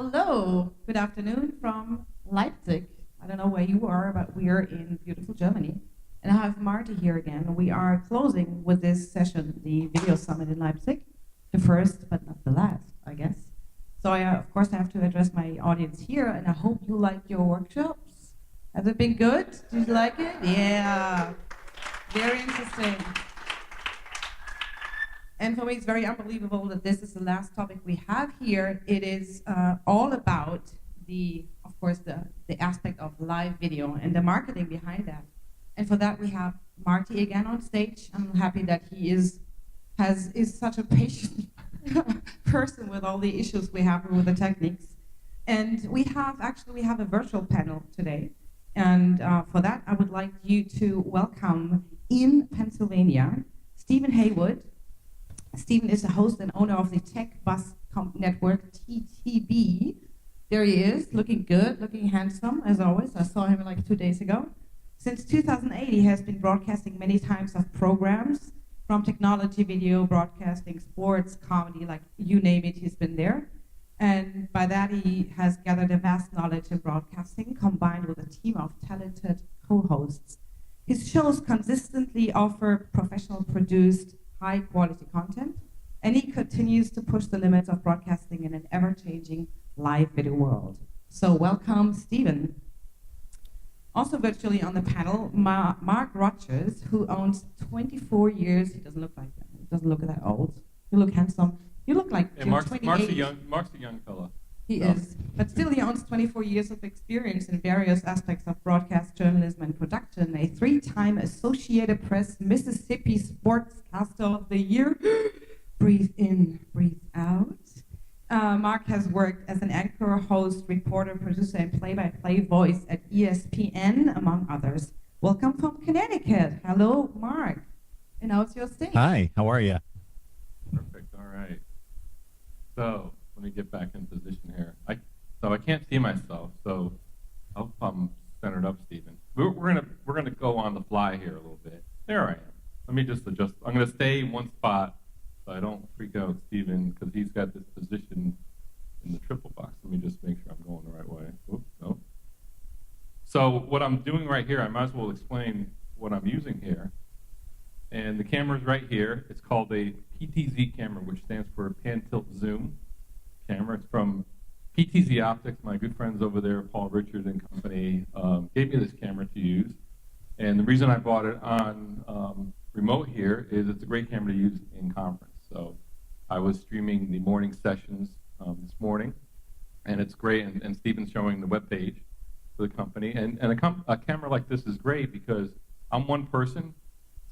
Hello, good afternoon from Leipzig. I don't know where you are, but we are in beautiful Germany. And I have Marty here again. We are closing with this session, the video summit in Leipzig, the first but not the last, I guess. So of course, I have to address my audience here, and I hope you like your workshops. Has it been good? Did you like it? Yeah, very interesting. And for me, it's very unbelievable that this is the last topic we have here. It is all about of course, the aspect of live video and the marketing behind that. And for that, we have Marty again on stage. I'm happy that he is such a patient person with all the issues we have with the techniques. And we have a virtual panel today. And for that, I would like you to welcome in Pennsylvania, Stephen Heywood. Stephen is the host and owner of the Tech Bus Network, TTB. There he is, looking good, looking handsome, as always. I saw him like 2 days ago. Since 2008, he has been broadcasting many types of programs, from technology, video, broadcasting, sports, comedy, like you name it, he's been there. And by that, he has gathered a vast knowledge in broadcasting, combined with a team of talented co-hosts. His shows consistently offer professional produced, high-quality content, and he continues to push the limits of broadcasting in an ever-changing live video world. So welcome, Stephen. Also virtually on the panel, Mark Rogers, who owns 24 years. He doesn't look like that. He doesn't look that old. You look handsome. You look like you're 28. Mark's a young fella. He is. But still, he owns 24 years of experience in various aspects of broadcast journalism and production, a 3-time Associated Press Mississippi Sportscaster of the Year. Breathe in, breathe out. Mark has worked as an anchor, host, reporter, producer, and play-by-play voice at ESPN, among others. Welcome from Connecticut. Hello, Mark. And now it's your stage. Hi, how are you? Perfect, all right. So, let me get back in position here. So I can't see myself, so I hope I'm centered up, Stephen. We're gonna go on the fly here a little bit. There I am. Let me just adjust. I'm gonna stay in one spot so I don't freak out Stephen, because he's got this position in the triple box. Let me just make sure I'm going the right way. Oops, no. So what I'm doing right here, I might as well explain what I'm using here. And the camera's right here. It's called a PTZ camera, which stands for Pan Tilt Zoom camera. It's from PTZ Optics. My good friends over there, Paul Richard and company, gave me this camera to use. And the reason I bought it on remote here is it's a great camera to use in conference. So I was streaming the morning sessions this morning, and it's great. And Stephen's showing the webpage for the company. And a camera like this is great because I'm one person.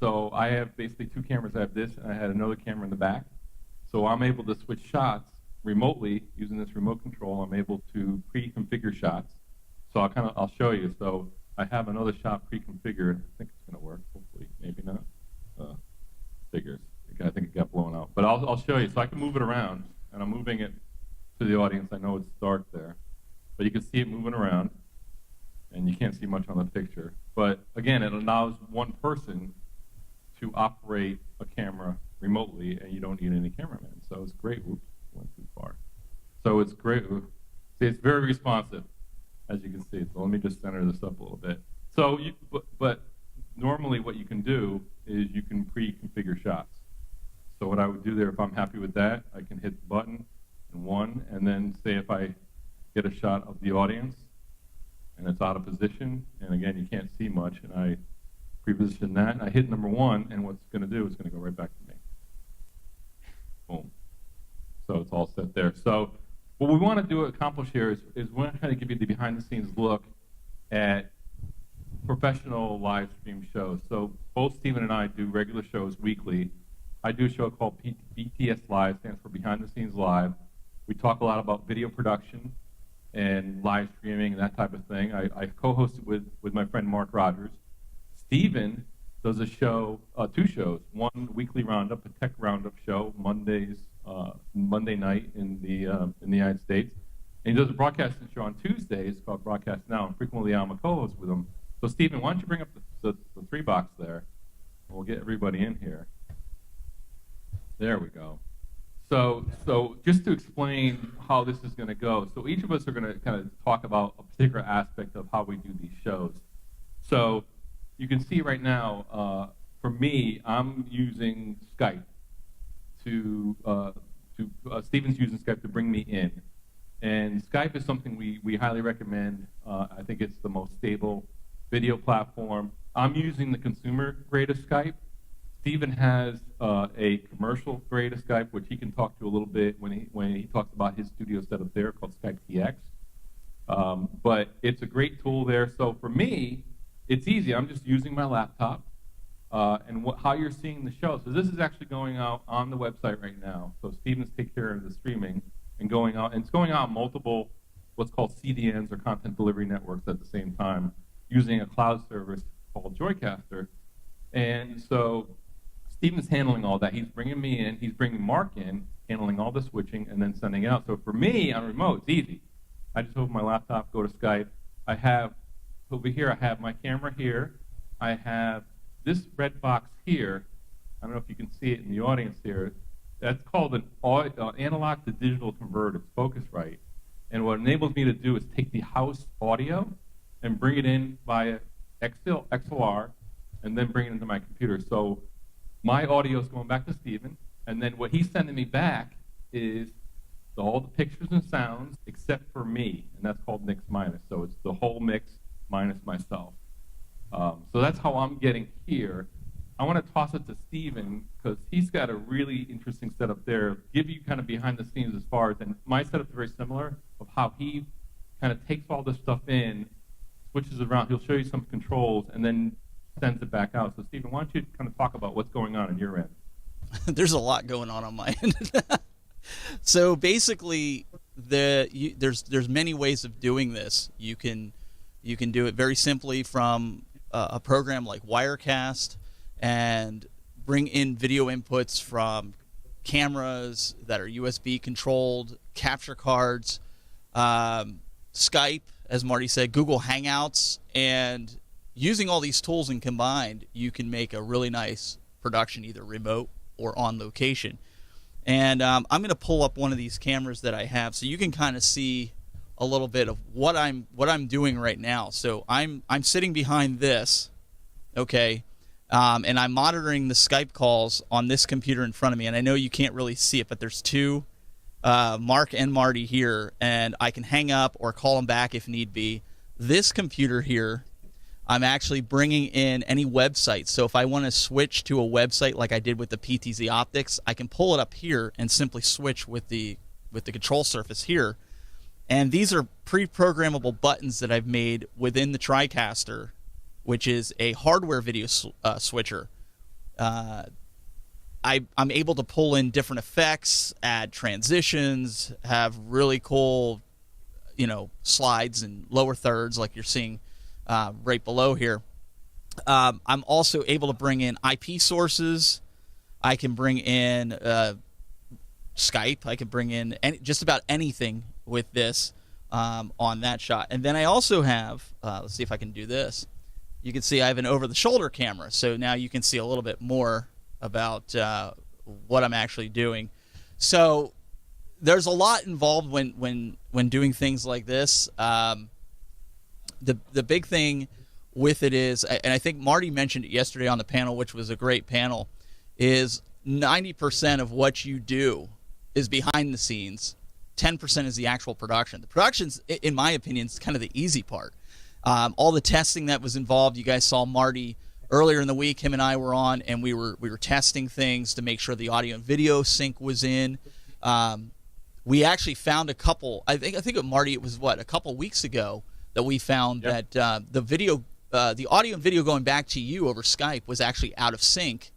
So I have basically 2 cameras. I have this, and I had another camera in the back. So I'm able to switch shots remotely using this remote control. I'm able to pre-configure shots. So I'll show you. So I have another shot pre-configured. I think it's going to work. Hopefully, maybe not. Figures. I think it got blown out. But I'll show you. So I can move it around, and I'm moving it to the audience. I know it's dark there, but you can see it moving around, and you can't see much on the picture. But again, it allows one person to operate a camera remotely, and you don't need any cameraman. So it's great. Oops, went too far. So it's great. See, it's very responsive, as you can see. So let me just center this up a little bit. So, but normally what you can do is you can pre-configure shots. So what I would do there, if I'm happy with that, I can hit the button and 1, and then say if I get a shot of the audience, and it's out of position, and again, you can't see much, and I pre-position that, and I hit number 1, and what's going to do is going to go right back to me. Boom. So it's all set there. So what we want to accomplish here is we're trying to give you the behind-the-scenes look at professional live stream shows. So both Stephen and I do regular shows weekly. I do a show called BTS Live, stands for Behind the Scenes Live. We talk a lot about video production and live streaming and that type of thing. I co-host it with my friend Mark Rogers. Stephen does a show, 2 shows. One weekly roundup, a tech roundup show, Monday night in the United States. And he does a broadcasting show on Tuesdays called Broadcast Now, and frequently I'm a co-host with him. So Stephen, why don't you bring up the 3 box there, and we'll get everybody in here. There we go. So just to explain how this is going to go, so each of us are going to kind of talk about a particular aspect of how we do these shows. So you can see right now, for me, I'm using Skype Stephen's using Skype to bring me in. And Skype is something we highly recommend. I think it's the most stable video platform. I'm using the consumer grade of Skype. Stephen has a commercial grade of Skype, which he can talk to a little bit when he talks about his studio setup there called Skype TX. But it's a great tool there. So for me, it's easy. I'm just using my laptop. And how you're seeing the show. So this is actually going out on the website right now. So Stephen's take care of the streaming and going out. And it's going out on multiple what's called CDNs or content delivery networks at the same time using a cloud service called Joycaster. And so Stephen's handling all that. He's bringing me in. He's bringing Mark in, handling all the switching, and then sending it out. So for me, on remote, it's easy. I just open my laptop, go to Skype. I have, over here, I have my camera here. I have this red box here. I don't know if you can see it in the audience here. That's called an analog to digital converter. It's Focusrite. And what it enables me to do is take the house audio and bring it in via XLR and then bring it into my computer. So my audio is going back to Stephen, and then what he's sending me back is all the pictures and sounds except for me, and that's called mix minus. So it's the whole mix minus myself. So that's how I'm getting here. I want to toss it to Stephen because he's got a really interesting setup there. Give you kind of behind the scenes as far as, and my setup's very similar of how he kind of takes all this stuff in, switches around. He'll show you some controls and then sends it back out. So Stephen, why don't you kind of talk about what's going on your end? There's a lot going on my end. So basically, there's many ways of doing this. You can do it very simply from a program like Wirecast and bring in video inputs from cameras that are USB controlled, capture cards, Skype, as Marty said, Google Hangouts, and using all these tools and combined, you can make a really nice production, either remote or on location. And I'm going to pull up one of these cameras that I have so you can kind of see a little bit of what I'm doing right now. So I'm sitting behind this, okay, and I'm monitoring the Skype calls on this computer in front of me. And I know you can't really see it, but there's two, Mark and Marty here, and I can hang up or call them back if need be. This computer here, I'm actually bringing in any website. So if I want to switch to a website like I did with the PTZ Optics, I can pull it up here and simply switch with the control surface here. And these are pre-programmable buttons that I've made within the TriCaster, which is a hardware video switcher. I'm able to pull in different effects, add transitions, have really cool, slides and lower thirds like you're seeing right below here. I'm also able to bring in IP sources. I can bring in Skype. I can bring in just about anything with this on that shot. And then I also have, let's see if I can do this. You can see I have an over-the-shoulder camera, so now you can see a little bit more about what I'm actually doing. So there's a lot involved when doing things like this. The big thing with it is, and I think Marty mentioned it yesterday on the panel, which was a great panel, is 90% of what you do is behind the scenes. 10% is the actual production. The production's, in my opinion, is kind of the easy part. All the testing that was involved, you guys saw Marty earlier in the week. Him and I were on, and we were testing things to make sure the audio and video sync was in. We actually found a couple. I think with Marty, it was a couple weeks ago that we found that the audio and video going back to you over Skype was actually out of sync.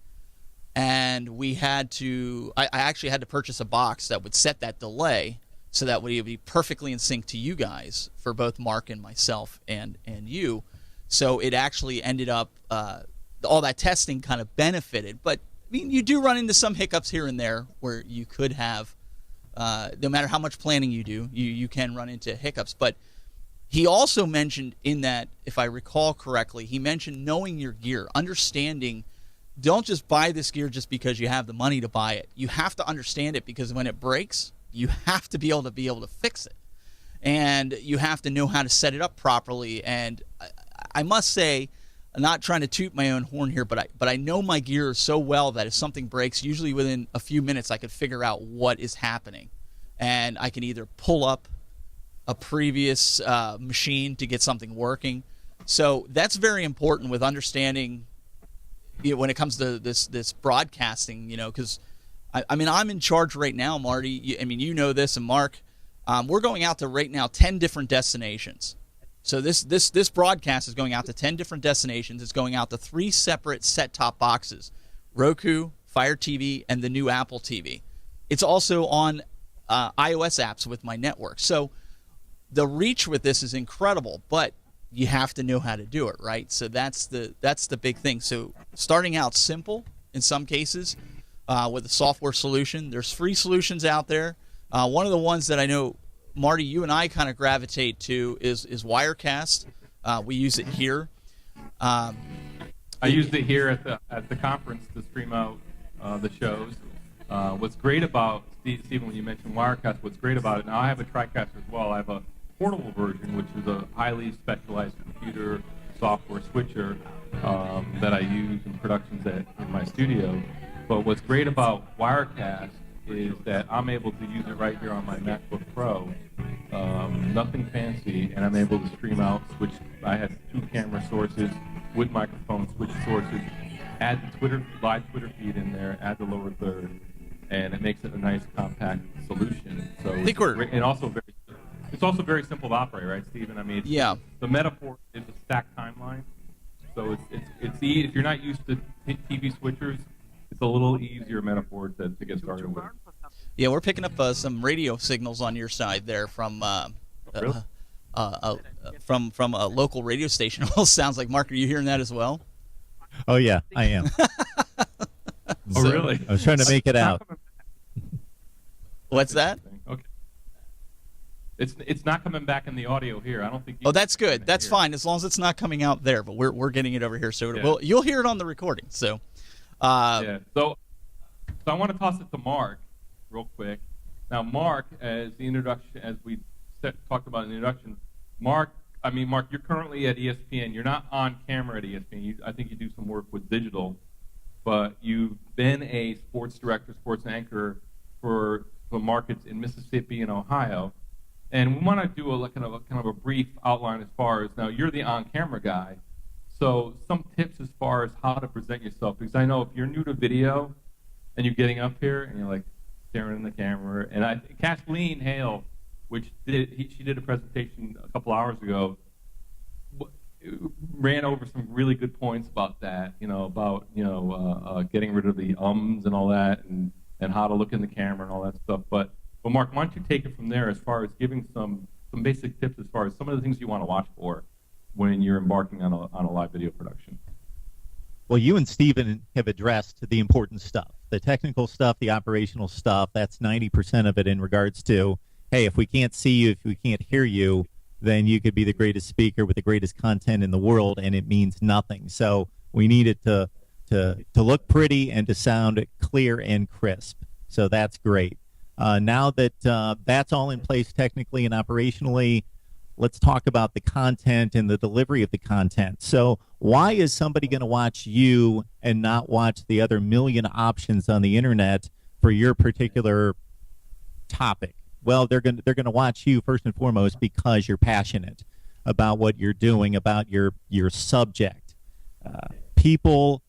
And we had to, I actually had to purchase a box that would set that delay so that would be perfectly in sync to you guys for both Mark and myself and you. So it actually ended up, all that testing kind of benefited. But, I mean, you do run into some hiccups here and there where you could have, no matter how much planning you do, you can run into hiccups. But he also mentioned in that, if I recall correctly, he mentioned knowing your gear, understanding don't just buy this gear just because you have the money to buy it. You have to understand it, because when it breaks, you have to be able to fix it. And you have to know how to set it up properly. And I must say, I'm not trying to toot my own horn here, but I know my gear so well that if something breaks, usually within a few minutes I could figure out what is happening. And I can either pull up a previous machine to get something working. So that's very important with understanding, when it comes to this broadcasting, because I mean, I'm in charge right now, Marty. I mean, you know this, and Mark. We're going out to right now 10 different destinations. So this broadcast is going out to 10 different destinations. It's going out to 3 separate set-top boxes: Roku, Fire TV, and the new Apple TV. It's also on iOS apps with my network. So the reach with this is incredible, but you have to know how to do it, right? So that's the big thing. So starting out simple in some cases with a software solution. There's free solutions out there. One of the ones that I know, Marty, you and I kind of gravitate to is Wirecast. We use it here. I used it here at the conference to stream out the shows. What's great about, Stephen, when you mentioned Wirecast, what's great about it, now I have a TriCaster as well. I have a portable version, which is a highly specialized computer software switcher that I use in productions in my studio. But what's great about Wirecast is that I'm able to use it right here on my MacBook Pro. Nothing fancy, and I'm able to stream out, switch. I have 2 camera sources with microphones, switch sources, add the live Twitter feed in there, add the lower third, and it makes it a nice compact solution. So it's also very simple to operate, right, Stephen? I mean, the metaphor is a stacked timeline. So it's if you're not used to TV switchers, it's a little easier metaphor to get started with. Yeah, we're picking up some radio signals on your side there from Really? From a local radio station. Almost sounds like, Mark, are you hearing that as well? Oh yeah, I am. Oh really? I was trying to make it out. What's that? Okay. It's not coming back in the audio here. I don't think. Oh, that's good. That's fine as long as it's not coming out there. But we're getting it over here, so you'll hear it on the recording. So. So I want to toss it to Mark real quick. Now, Mark, as the introduction, as we talked about in the introduction, Mark, you're currently at ESPN. You're not on camera at ESPN. I think you do some work with digital, but you've been a sports director, sports anchor for the markets in Mississippi and Ohio. And we want to do kind of a brief outline as far as, now you're the on-camera guy. So some tips as far as how to present yourself, because I know if you're new to video and you're getting up here and you're like staring in the camera, and Kathleen Hale, she did a presentation a couple hours ago, ran over some really good points about that, about getting rid of the ums and all that, and how to look in the camera and all that stuff. But Mark, why don't you take it from there as far as giving some basic tips as far as some of the things you want to watch for when you're embarking on a live video production? Well, you and Stephen have addressed the important stuff, the technical stuff, the operational stuff. That's 90% of it in regards to, hey, if we can't see you, if we can't hear you, then you could be the greatest speaker with the greatest content in the world, and it means nothing. So we need it to look pretty and to sound clear and crisp. So that's great. Now that that's all in place technically and operationally, let's talk about the content and the delivery of the content. So why is somebody going to watch you and not watch the other million options on the internet for your particular topic? Well, they're going to watch you first and foremost because you're passionate about what you're doing, about your subject. People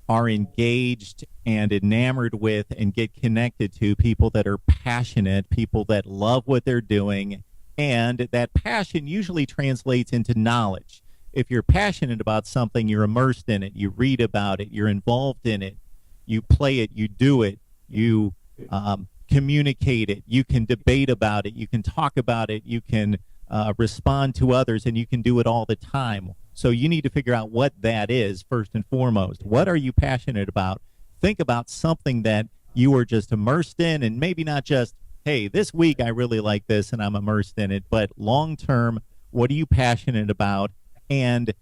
are engaged and enamored with and get connected to people that are passionate, people that love what they're doing, and that passion usually translates into knowledge. If you're passionate about something, you're immersed in it, you read about it, you're involved in it, you play it, you do it, you communicate it, you can debate about it, you can talk about it, you can respond to others, and you can do it all the time. So you need to figure out what that is first and foremost. What are you passionate about? Think about something that you are just immersed in, and maybe not just, hey, this week I really like this and I'm immersed in it, but long term, what are you passionate about? And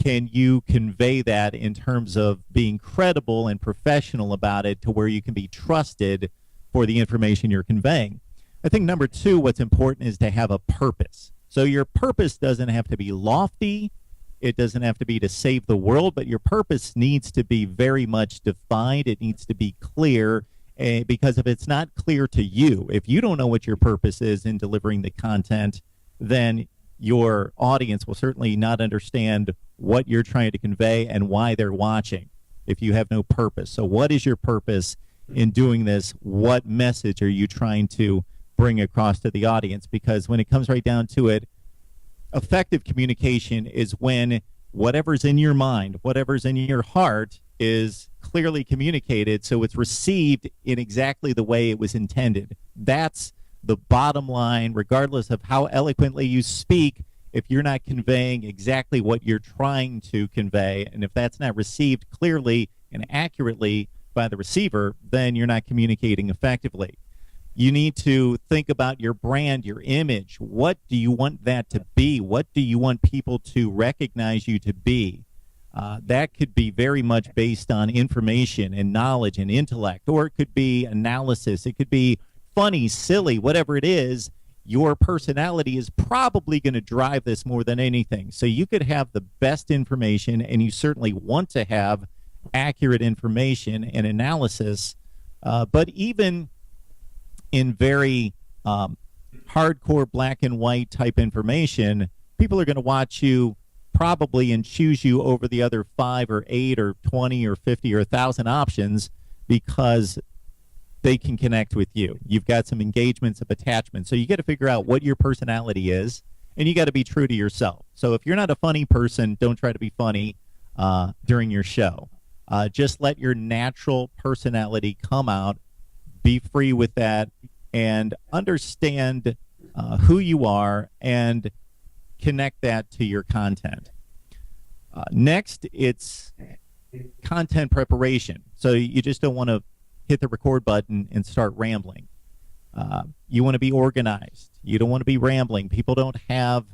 can you convey that in terms of being credible and professional about it to where you can be trusted for the information you're conveying? I think number two, what's important is to have a purpose. So your purpose doesn't have to be lofty. It doesn't have to be to save the world, but your purpose needs to be very much defined. It needs to be clear, because if it's not clear to you, if you don't know what your purpose is in delivering the content, then your audience will certainly not understand what you're trying to convey and why they're watching if you have no purpose. So what is your purpose in doing this? What message are you trying to bring across to the audience? Because when it comes right down to it, effective communication is when whatever's in your mind, whatever's in your heart is clearly communicated, so it's received in exactly the way it was intended. That's the bottom line, regardless of how eloquently you speak. If you're not conveying exactly what you're trying to convey, and if that's not received clearly and accurately by the receiver, then you're not communicating effectively. You need to think about your brand, your image. What do you want that to be? What do you want people to recognize you to be? That could be very much based on information and knowledge and intellect, or it could be analysis. It could be funny, silly, whatever it is. Your personality is probably going to drive this more than anything. So you could have the best information, and you certainly want to have accurate information and analysis, but even in very hardcore black and white type information, people are going to watch you probably and choose you over the other 5 or 8 or 20 or 50 or 1,000 options because they can connect with you. You've got some engagements of attachment. So you got to figure out what your personality is, and you got to be true to yourself. So if you're not a funny person, don't try to be funny during your show. Just let your natural personality come out. Be free with that and understand who you are and connect that to your content. Next, it's content preparation. So you just don't want to hit the record button and start rambling. You want to be organized. You don't want to be rambling. People don't have,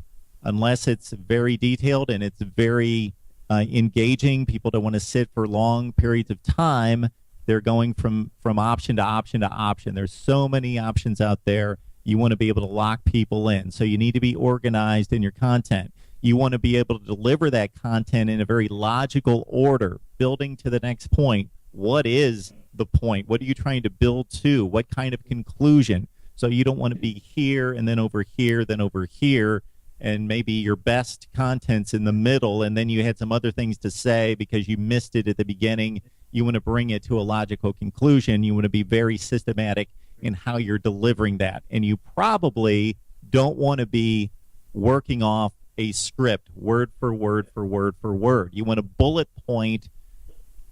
unless it's very detailed and it's very engaging, people don't want to sit for long periods of time. They're going from option to option to option. There's so many options out there. You want to be able to lock people in. So you need to be organized in your content. You want to be able to deliver that content in a very logical order, building to the next point. What is the point? What are you trying to build to? What kind of conclusion? So you don't want to be here and then over here, then over here, and maybe your best content's in the middle, and then you had some other things to say because you missed it at the beginning. You want to bring it to a logical conclusion. You want to be very systematic in how you're delivering that. And you probably don't want to be working off a script word for word for word for word. You want to bullet point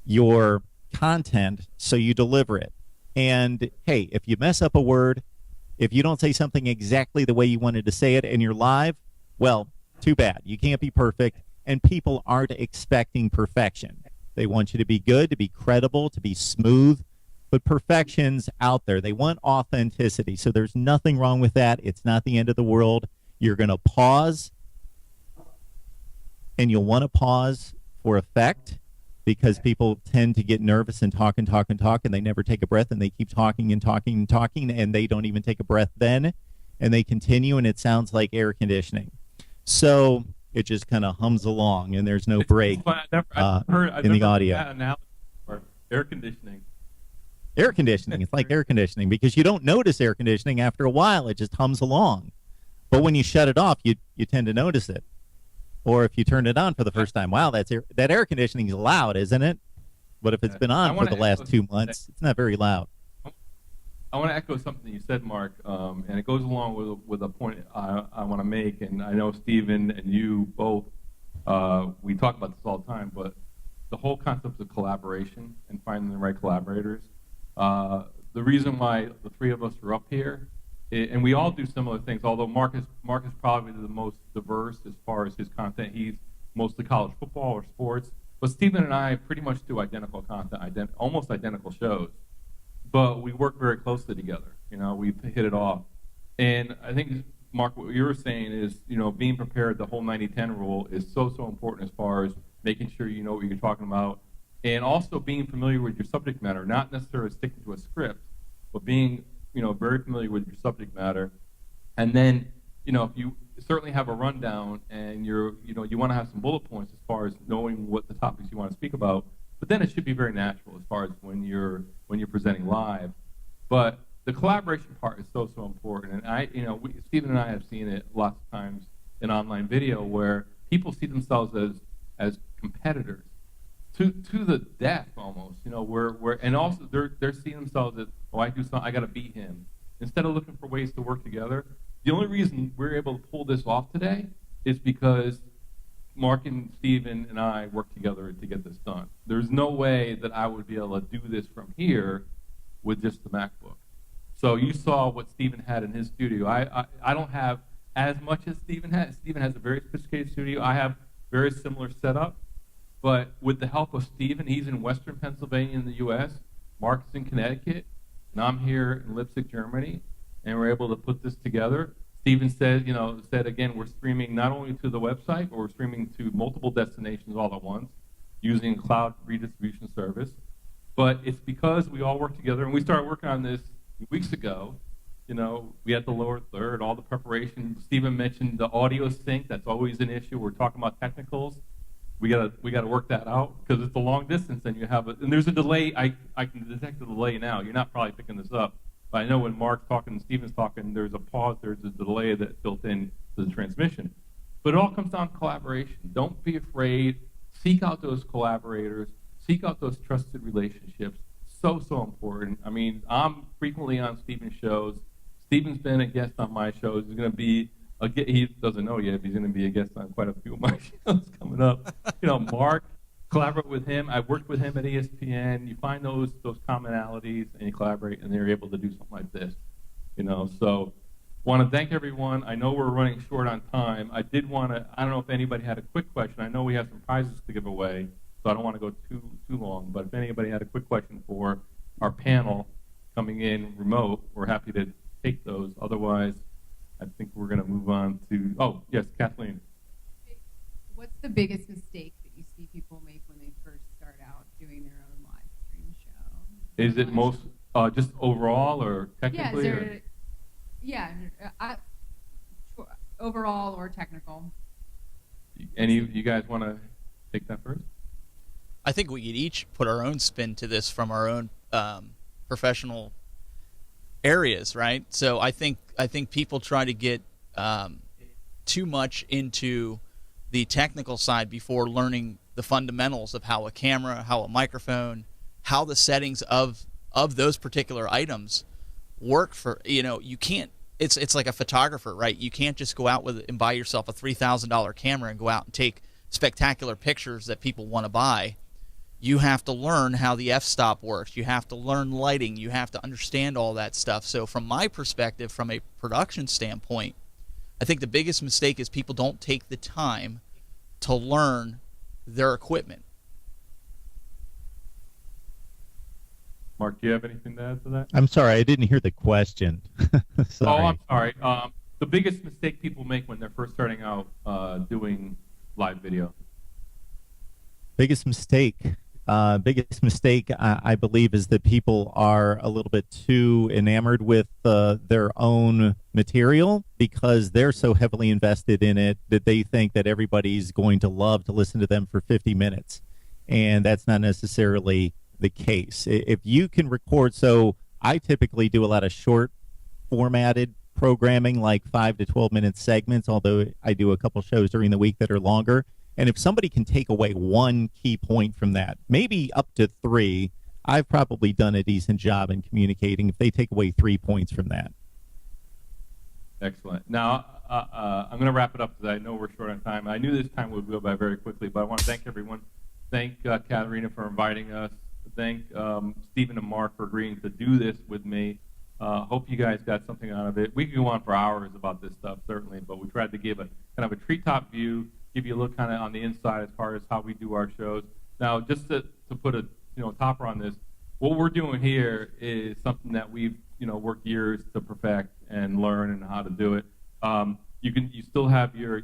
your content so you deliver it. And hey, if you mess up a word, if you don't say something exactly the way you wanted to say it and you're live, well, too bad. You can't be perfect, and people aren't expecting perfection. They want you to be good, to be credible, to be smooth, but perfection's out there. They want authenticity, so there's nothing wrong with that. It's not the end of the world. You're going to pause, and you'll want to pause for effect because people tend to get nervous and talk and talk and talk, and they never take a breath, and they keep talking and talking and talking, and they don't even take a breath then, and they continue, and it sounds like air conditioning. So it just kind of hums along, and there's no break in the audio. That analogy for air conditioning. Air conditioning. It's like air conditioning because you don't notice air conditioning after a while. It just hums along. But when you shut it off, you tend to notice it. Or if you turn it on for the first time, wow, that air conditioning is loud, isn't it? But if it's been on for the last 2 months, it's not very loud. I want to echo something you said, Mark, and it goes along with a point I want to make. And I know Stephen and you both, we talk about this all the time, but the whole concept of collaboration and finding the right collaborators. The reason why the three of us are up here, and we all do similar things, although Mark is probably the most diverse as far as his content. He's mostly college football or sports. But Stephen and I pretty much do identical content, almost identical shows. But we work very closely together. You know, we hit it off. And I think Mark, what you were saying is, being prepared, the whole 90-10 rule is so important as far as making sure you know what you're talking about, and also being familiar with your subject matter, not necessarily sticking to a script, but being, very familiar with your subject matter. And then, if you certainly have a rundown and you want to have some bullet points as far as knowing what the topics you want to speak about, but then it should be very natural as far as when you're presenting live. But the collaboration part is so important, and Stephen and I have seen it lots of times in online video where people see themselves as competitors to the death almost, and also they're seeing themselves as, I do something, I got to beat him, instead of looking for ways to work together. The only reason we're able to pull this off today is because Mark and Stephen and I work together to get this done. There's no way that I would be able to do this from here with just the MacBook. So you saw what Stephen had in his studio. I don't have as much as Stephen has. Stephen has a very sophisticated studio. I have very similar setup. But with the help of Stephen, he's in Western Pennsylvania in the U.S., Mark's in Connecticut, and I'm here in Leipzig, Germany, and we're able to put this together. Stephen said again, we're streaming not only to the website, but we're streaming to multiple destinations all at once using cloud redistribution service. But it's because we all work together, and we started working on this weeks ago. We had the lower third, all the preparation. Stephen mentioned the audio sync. That's always an issue. We're talking about technicals. We gotta work that out because it's a long distance, and and there's a delay. I can detect the delay now. You're not probably picking this up, but I know when Mark's talking and Stephen's talking, there's a pause. There's a delay that's built in to the transmission. But it all comes down to collaboration. Don't be afraid. Seek out those collaborators. Seek out those trusted relationships. So important. I mean, I'm frequently on Stephen's shows. Stephen's been a guest on my shows. He's going to be he doesn't know yet, but he's going to be a guest on quite a few of my shows coming up. Mark, collaborate with him. I've worked with him at ESPN. You find those commonalities and you collaborate, and they're able to do something like this. So want to thank everyone. I know we're running short on time. I don't know if anybody had a quick question. I know we have some prizes to give away, so I don't want to go too long. But if anybody had a quick question for our panel coming in remote, we're happy to take those. Otherwise, I think we're going to move on to, yes, Kathleen. What's the biggest mistake that you see people make when they first start out doing their own live stream show? Is it most just overall or technically? Overall or technical. Any of you guys want to take that first? I think we could each put our own spin to this from our own professional areas, right? So I think people try to get too much into the technical side before learning the fundamentals of how a camera, how a microphone, how the settings of those particular items work. You can't. It's like a photographer, right? You can't just go out and buy yourself a $3,000 camera and go out and take spectacular pictures that people want to buy. You have to learn how the f-stop works. You have to learn lighting. You have to understand all that stuff. So from my perspective, from a production standpoint, I think the biggest mistake is people don't take the time to learn their equipment. Mark, do you have anything to add to that? I'm sorry, I didn't hear the question. Sorry. Oh, I'm sorry. The biggest mistake people make when they're first starting out doing live video. Biggest mistake, I believe, is that people are a little bit too enamored with their own material because they're so heavily invested in it that they think that everybody's going to love to listen to them for 50 minutes. And that's not necessarily the case. If you can record, so I typically do a lot of short formatted programming, like 5 to 12 minute segments, although I do a couple shows during the week that are longer. And if somebody can take away one key point from that, maybe up to 3, I've probably done a decent job in communicating if they take away 3 points from that. Excellent. Now, I'm going to wrap it up because I know we're short on time. I knew this time would go by very quickly, but I want to thank everyone. Thank Katharina for inviting us. Thank Stephen and Mark for agreeing to do this with me. Hope you guys got something out of it. We could go on for hours about this stuff, certainly, but we tried to give a kind of a treetop view, give you a look kind of on the inside as far as how we do our shows. Now, just to put a topper on this, what we're doing here is something that we've worked years to perfect and learn and how to do it. You still have your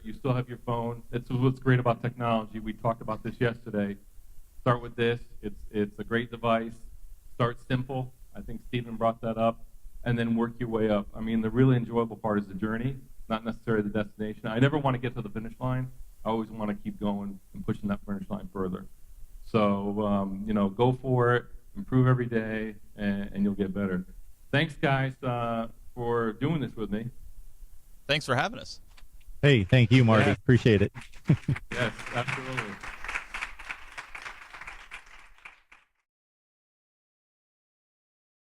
phone. That's what's great about technology. We talked about this yesterday. Start with this. It's a great device. Start simple. I think Stephen brought that up, and then work your way up. I mean, the really enjoyable part is the journey, not necessarily the destination. I never want to get to the finish line. I always want to keep going and pushing that finish line further. So, go for it, improve every day, and you'll get better. Thanks, guys, for doing this with me. Thanks for having us. Hey, thank you, Marty. Yeah. Appreciate it. Yes, absolutely.